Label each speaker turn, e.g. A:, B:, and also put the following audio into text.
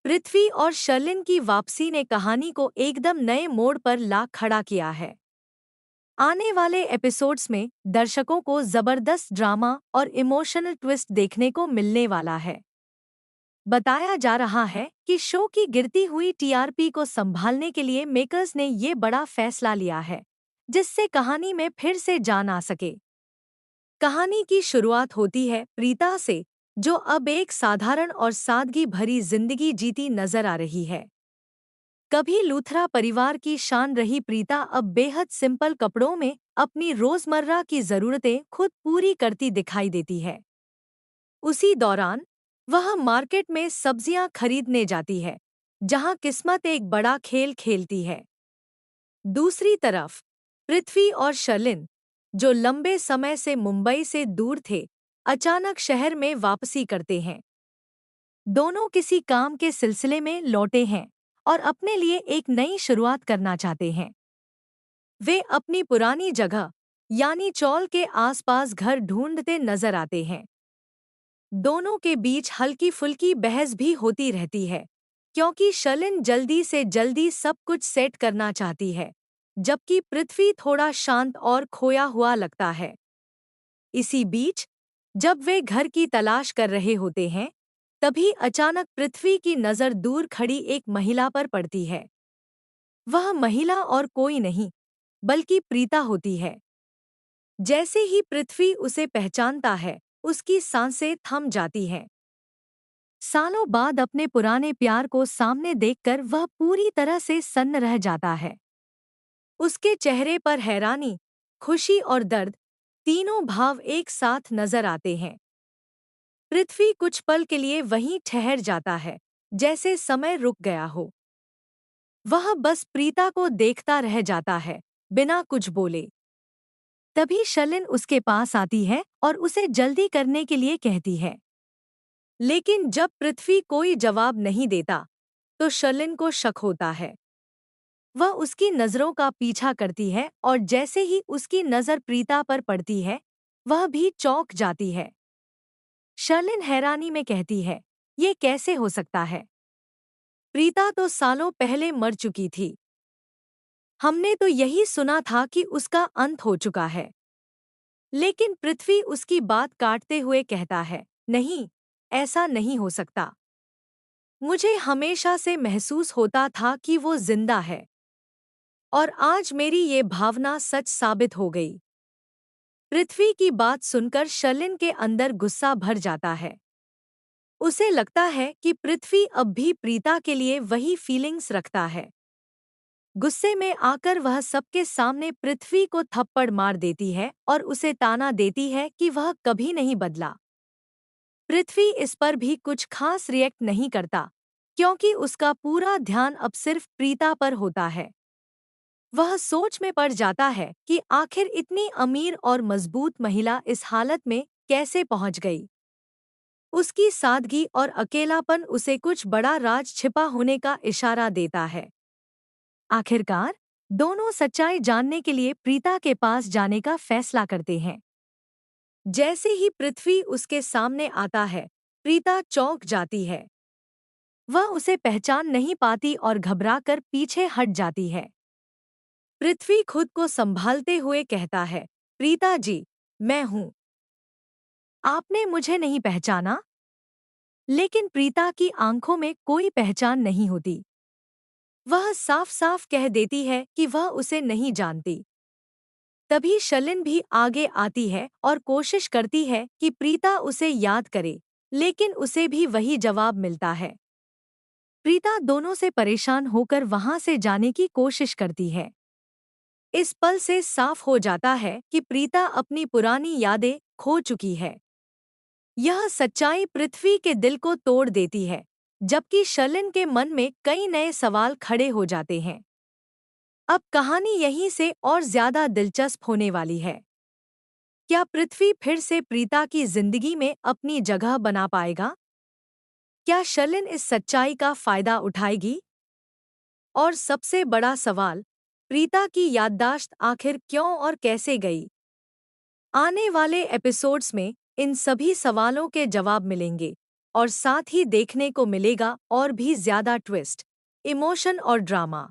A: पृथ्वी और शर्लिन की वापसी ने कहानी को एकदम नए मोड़ पर ला खड़ा किया है। आने वाले एपिसोड्स में दर्शकों को जबरदस्त ड्रामा और इमोशनल ट्विस्ट देखने को मिलने वाला है। बताया जा रहा है कि शो की गिरती हुई टीआरपी को संभालने के लिए मेकर्स ने ये बड़ा फैसला लिया है, जिससे कहानी में फिर से जान आ सके। कहानी की शुरुआत होती है प्रीता से, जो अब एक साधारण और सादगी भरी जिंदगी जीती नजर आ रही है। कभी लूथरा परिवार की शान रही प्रीता अब बेहद सिंपल कपड़ों में अपनी रोजमर्रा की जरूरतें खुद पूरी करती दिखाई देती है। उसी दौरान वह मार्केट में सब्जियां खरीदने जाती है, जहां किस्मत एक बड़ा खेल खेलती है। दूसरी तरफ पृथ्वी और शर्लिन, जो लंबे समय से मुंबई से दूर थे, अचानक शहर में वापसी करते हैं। दोनों किसी काम के सिलसिले में लौटे हैं और अपने लिए एक नई शुरुआत करना चाहते हैं। वे अपनी पुरानी जगह यानी चौल के आसपास घर ढूंढते नजर आते हैं। दोनों के बीच हल्की फुल्की बहस भी होती रहती है, क्योंकि शर्लिन जल्दी से जल्दी सब कुछ सेट करना चाहती है, जबकि पृथ्वी थोड़ा शांत और खोया हुआ लगता है। इसी बीच जब वे घर की तलाश कर रहे होते हैं, तभी अचानक पृथ्वी की नज़र दूर खड़ी एक महिला पर पड़ती है। वह महिला और कोई नहीं, बल्कि प्रीता होती है। जैसे ही पृथ्वी उसे पहचानता है, उसकी सांसें थम जाती हैं। सालों बाद अपने पुराने प्यार को सामने देखकर वह पूरी तरह से सन्न रह जाता है। उसके चेहरे पर हैरानी, खुशी और दर्द, तीनों भाव एक साथ नजर आते हैं। पृथ्वी कुछ पल के लिए वहीं ठहर जाता है, जैसे समय रुक गया हो। वह बस प्रीता को देखता रह जाता है, बिना कुछ बोले। तभी शर्लिन उसके पास आती है और उसे जल्दी करने के लिए कहती है। लेकिन जब पृथ्वी कोई जवाब नहीं देता, तो शर्लिन को शक होता है। वह उसकी नज़रों का पीछा करती है और जैसे ही उसकी नज़र प्रीता पर पड़ती है, वह भी चौंक जाती है। शर्लिन हैरानी में कहती है, ये कैसे हो सकता है? प्रीता तो सालों पहले मर चुकी थी। हमने तो यही सुना था कि उसका अंत हो चुका है। लेकिन पृथ्वी उसकी बात काटते हुए कहता है, नहीं, ऐसा नहीं हो सकता। मुझे हमेशा से महसूस होता था कि वो जिंदा है, और आज मेरी ये भावना सच साबित हो गई। पृथ्वी की बात सुनकर शर्लिन के अंदर गुस्सा भर जाता है। उसे लगता है कि पृथ्वी अब भी प्रीता के लिए वही फीलिंग्स रखता है। गुस्से में आकर वह सबके सामने पृथ्वी को थप्पड़ मार देती है और उसे ताना देती है कि वह कभी नहीं बदला। पृथ्वी इस पर भी कुछ खास रिएक्ट नहीं करता, क्योंकि उसका पूरा ध्यान अब सिर्फ प्रीता पर होता है। वह सोच में पड़ जाता है कि आखिर इतनी अमीर और मजबूत महिला इस हालत में कैसे पहुंच गई। उसकी सादगी और अकेलापन उसे कुछ बड़ा राज छिपा होने का इशारा देता है। आखिरकार दोनों सच्चाई जानने के लिए प्रीता के पास जाने का फैसला करते हैं। जैसे ही पृथ्वी उसके सामने आता है, प्रीता चौंक जाती है। वह उसे पहचान नहीं पाती और घबराकर पीछे हट जाती है। पृथ्वी खुद को संभालते हुए कहता है, प्रीता जी, मैं हूं। आपने मुझे नहीं पहचाना? लेकिन प्रीता की आंखों में कोई पहचान नहीं होती। वह साफ साफ कह देती है कि वह उसे नहीं जानती। तभी शर्लिन भी आगे आती है और कोशिश करती है कि प्रीता उसे याद करे, लेकिन उसे भी वही जवाब मिलता है। प्रीता दोनों से परेशान होकर वहां से जाने की कोशिश करती है। इस पल से साफ हो जाता है कि प्रीता अपनी पुरानी यादें खो चुकी है। यह सच्चाई पृथ्वी के दिल को तोड़ देती है, जबकि शर्लिन के मन में कई नए सवाल खड़े हो जाते हैं। अब कहानी यहीं से और ज्यादा दिलचस्प होने वाली है। क्या पृथ्वी फिर से प्रीता की जिंदगी में अपनी जगह बना पाएगा? क्या शर्लिन इस सच्चाई का फायदा उठाएगी? और सबसे बड़ा सवाल, प्रीता की याददाश्त आखिर क्यों और कैसे गई? आने वाले एपिसोड्स में इन सभी सवालों के जवाब मिलेंगे और साथ ही देखने को मिलेगा और भी ज्यादा ट्विस्ट, इमोशन और ड्रामा।